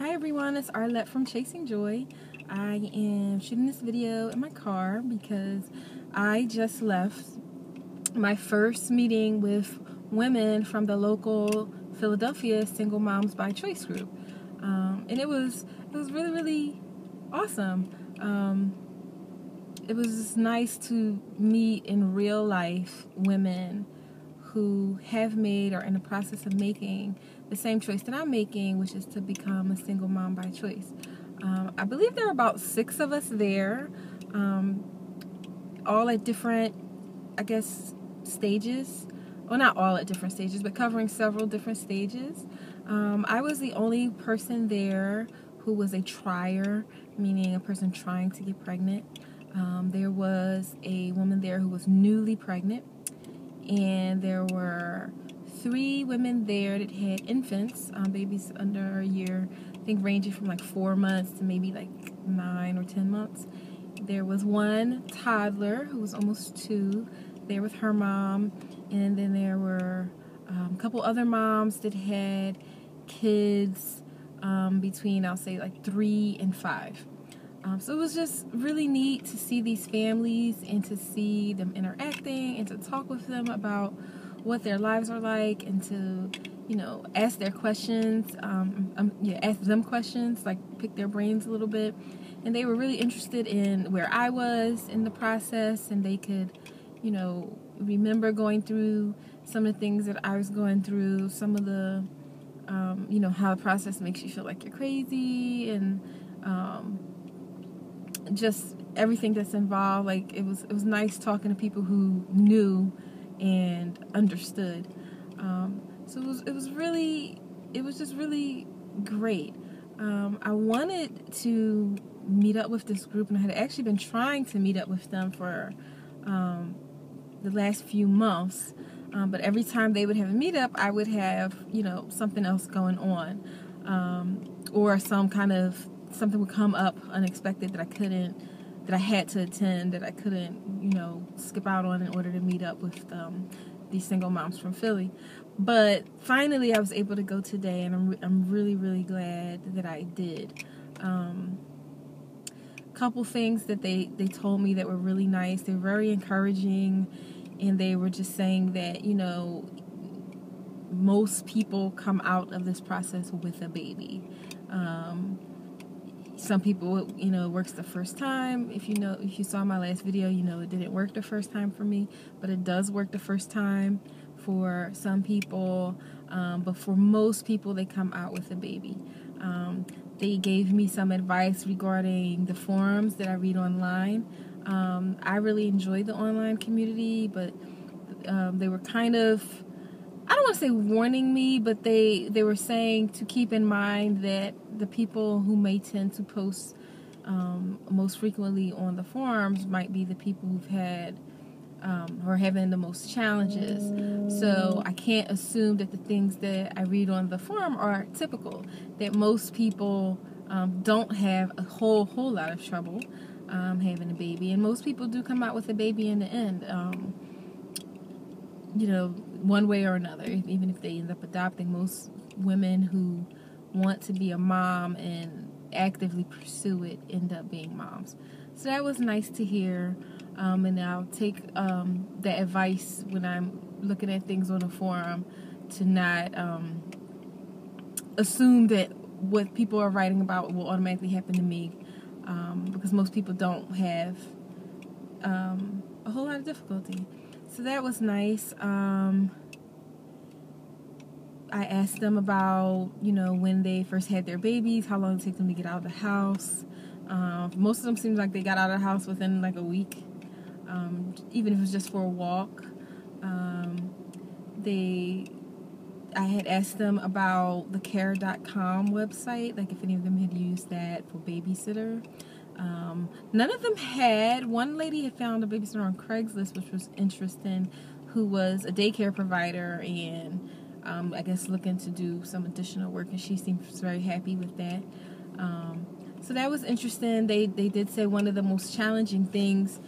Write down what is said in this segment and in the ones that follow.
Hi everyone, it's Arlette from Chasing Joy. I am shooting this video in my car because I just left my first meeting with women from the local Philadelphia Single Moms by Choice group. And it was really awesome. It was nice to meet in real life women who have made or in the process of making the same choice that I'm making, which is to become a single mom by choice. I believe there are about 6 of us there, all at different, stages. Well, not all at different stages, but covering several different stages. I was the only person there who was a trier, meaning a person trying to get pregnant. There was a woman there who was newly pregnant, and there were 3 women there that had infants, babies under a year, I think ranging from like 4 months to maybe like 9 or 10 months. There was one toddler who was almost 2 there with her mom, and then there were a couple other moms that had kids between, I'll say, like 3 and 5. So it was just really neat to see these families and to see them interacting and to talk with them about what their lives are like, and to, ask their questions, ask them questions, like pick their brains a little bit. And they were really interested in where I was in the process, and they could, remember going through some of the things that I was going through, some of the, how the process makes you feel like you're crazy, and just everything that's involved. Like it was nice talking to people who knew and understood. So it was just really great. I wanted to meet up with this group, and I had actually been trying to meet up with them for the last few months. But every time they would have a meetup, I would have, something else going on, or something would come up unexpected that I had to attend, that I couldn't, skip out on in order to meet up with these single moms from Philly. But finally, I was able to go today, and I'm really, really glad that I did. Couple things that they told me that were really nice. They were very encouraging, and they were just saying that, most people come out of this process with a baby. Some people, it works the first time. If you saw my last video, it didn't work the first time for me, but it does work the first time for some people. But for most people, they come out with a baby. They gave me some advice regarding the forums that I read online. I really enjoy the online community, but they were kind of, I don't want to say warning me, but they were saying to keep in mind that the people who may tend to post most frequently on the forums might be the people who've had or having the most challenges. So I can't assume that the things that I read on the forum are typical, that most people don't have a whole lot of trouble having a baby, and most people do come out with a baby in the end, one way or another. Even if they end up adopting, most women who want to be a mom and actively pursue it end up being moms. So that was nice to hear. And I'll take that advice when I'm looking at things on the forum, to not assume that what people are writing about will automatically happen to me, because most people don't have a whole lot of difficulty. So that was nice. I asked them about, when they first had their babies, how long it took them to get out of the house. Most of them seemed like they got out of the house within like a week, even if it was just for a walk. I had asked them about the care.com website, like if any of them had used that for babysitter. None of them had. One lady had found a babysitter on Craigslist, which was interesting, who was a daycare provider, and I guess looking to do some additional work, and she seems very happy with that. So that was interesting. They did say one of the most challenging things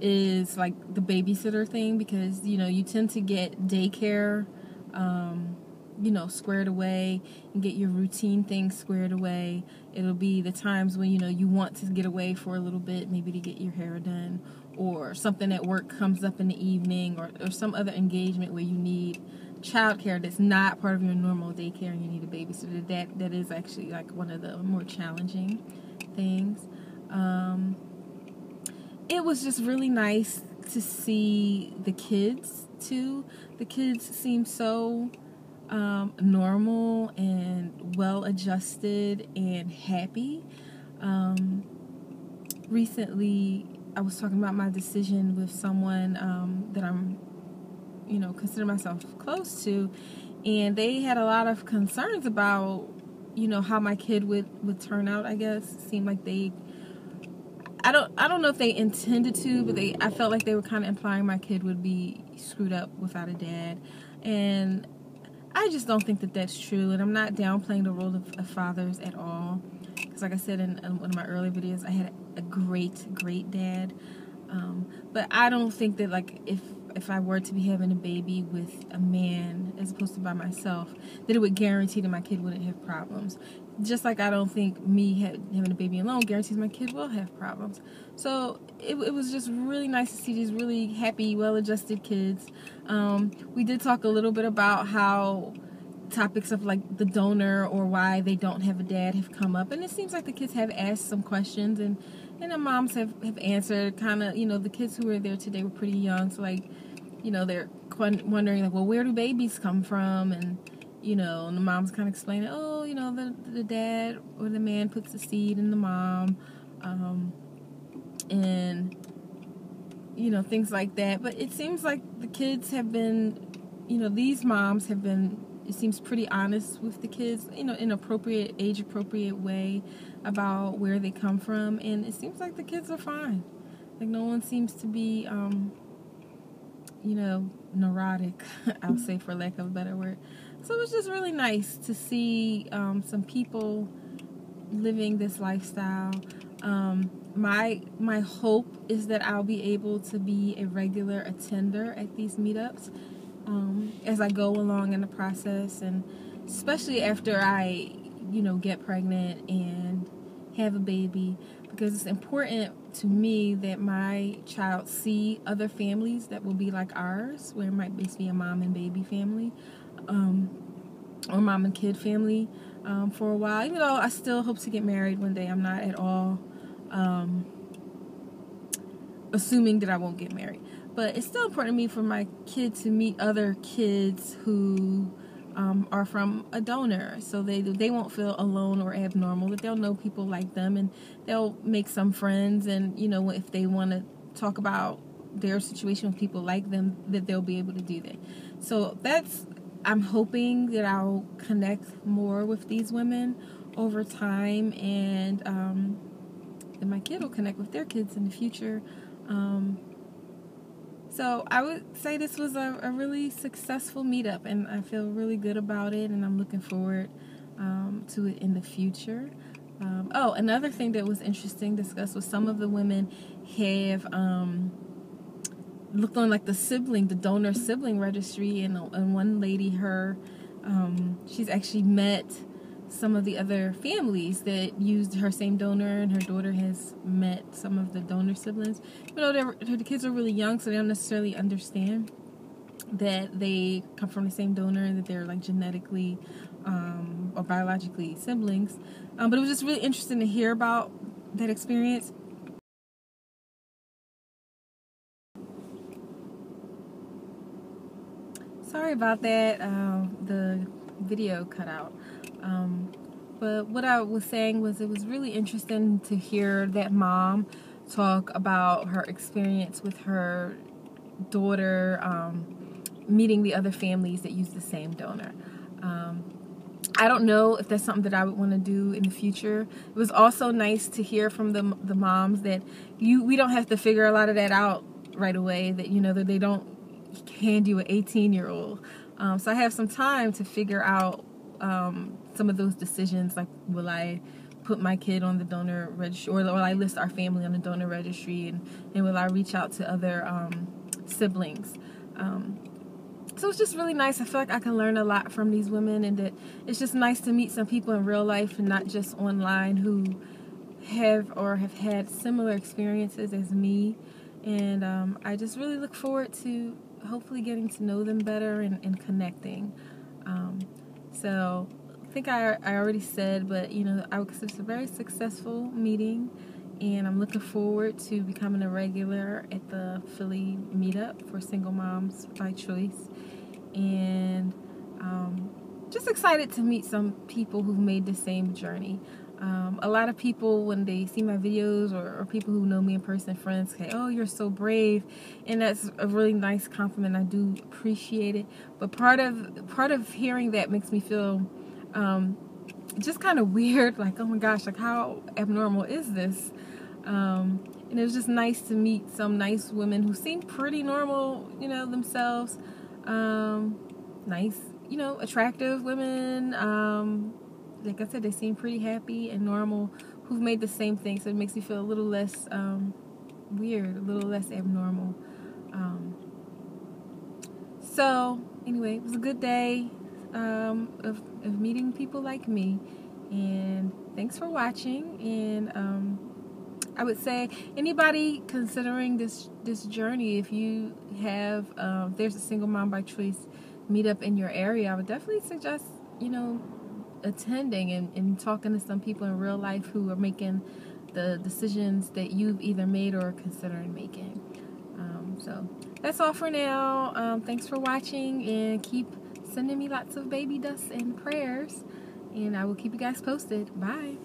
is like the babysitter thing, because you tend to get daycare squared away and get your routine things squared away. It'll be the times when, you want to get away for a little bit, maybe to get your hair done, or something at work comes up in the evening, or some other engagement where you need childcare that's not part of your normal daycare and you need a babysitter. That is actually like one of the more challenging things. It was just really nice to see the kids too. The kids seem so normal and well adjusted and happy. Recently I was talking about my decision with someone that I'm consider myself close to, and they had a lot of concerns about how my kid would turn out. I guess it seemed like I don't know if they intended to, but I felt like they were kind of implying my kid would be screwed up without a dad, and I just don't think that that's true. And I'm not downplaying the role of fathers at all, because like I said in one of my earlier videos, I had a great dad, but I don't think that, like, if I were to be having a baby with a man as opposed to by myself, that it would guarantee that my kid wouldn't have problems. Just like I don't think me having a baby alone guarantees my kid will have problems. So it was just really nice to see these really happy, well-adjusted kids. We did talk a little bit about how topics of like the donor or why they don't have a dad have come up, and it seems like the kids have asked some questions, and the moms have answered. Kind of, the kids who were there today were pretty young, so like, they're wondering like, well, where do babies come from? And and the mom's kind of explaining, oh, the dad or the man puts the seed in the mom, and things like that. But it seems like the kids have been, these moms have been, it seems, pretty honest with the kids, in an appropriate, age-appropriate way about where they come from, and it seems like the kids are fine. Like, no one seems to be, neurotic, I'll say, for lack of a better word. So it was just really nice to see some people living this lifestyle. My hope is that I'll be able to be a regular attender at these meetups as I go along in the process, and especially after I, get pregnant and have a baby, because it's important to me that my child see other families that will be like ours, where it might be a mom and baby family, or mom and kid family for a while. Even though I still hope to get married one day, I'm not at all assuming that I won't get married. But it's still important to me for my kid to meet other kids who are from a donor, so they won't feel alone or abnormal, that they'll know people like them, and they'll make some friends, and if they want to talk about their situation with people like them, that they'll be able to do that. So I'm hoping that I'll connect more with these women over time, and that my kid will connect with their kids in the future. So I would say this was a really successful meetup, and I feel really good about it, and I'm looking forward to it in the future. Another thing that was interesting to discuss was some of the women have looked on like the donor sibling registry, and one lady, she's actually met some of the other families that used her same donor, and her daughter has met some of the donor siblings. The kids are really young, so they don't necessarily understand that they come from the same donor and that they're like genetically or biologically siblings. But it was just really interesting to hear about that experience. Sorry about that. The video cut out. But what I was saying was, it was really interesting to hear that mom talk about her experience with her daughter meeting the other families that use the same donor. I don't know if that's something that I would want to do in the future. It was also nice to hear from the moms that we don't have to figure a lot of that out right away, that that they don't hand you an 18-year-old. So I have some time to figure out some of those decisions, like, will I put my kid on the donor registry, or will I list our family on the donor registry, and will I reach out to other siblings? So it's just really nice. I feel like I can learn a lot from these women, and that it's just nice to meet some people in real life and not just online who have had similar experiences as me. And I just really look forward to hopefully getting to know them better and connecting. So I think I already said, but I would consider this a very successful meeting, and I'm looking forward to becoming a regular at the Philly meetup for single moms by choice. And just excited to meet some people who've made the same journey. A lot of people, when they see my videos, or people who know me in person, friends, say, "Oh, you're so brave," and that's a really nice compliment. I do appreciate it. But part of hearing that makes me feel just kind of weird, like, oh my gosh, like how abnormal is this? And it was just nice to meet some nice women who seem pretty normal, themselves. Nice, attractive women. Like I said, they seem pretty happy and normal, who've made the same thing. So it makes me feel a little less weird, a little less abnormal. So anyway, it was a good day of meeting people like me. And thanks for watching. And I would say anybody considering this journey, if you have, if there's a single mom by choice meetup in your area, I would definitely suggest, attending and talking to some people in real life who are making the decisions that you've either made or are considering making. So that's all for now. Thanks for watching, and keep sending me lots of baby dust and prayers, and I will keep you guys posted. Bye.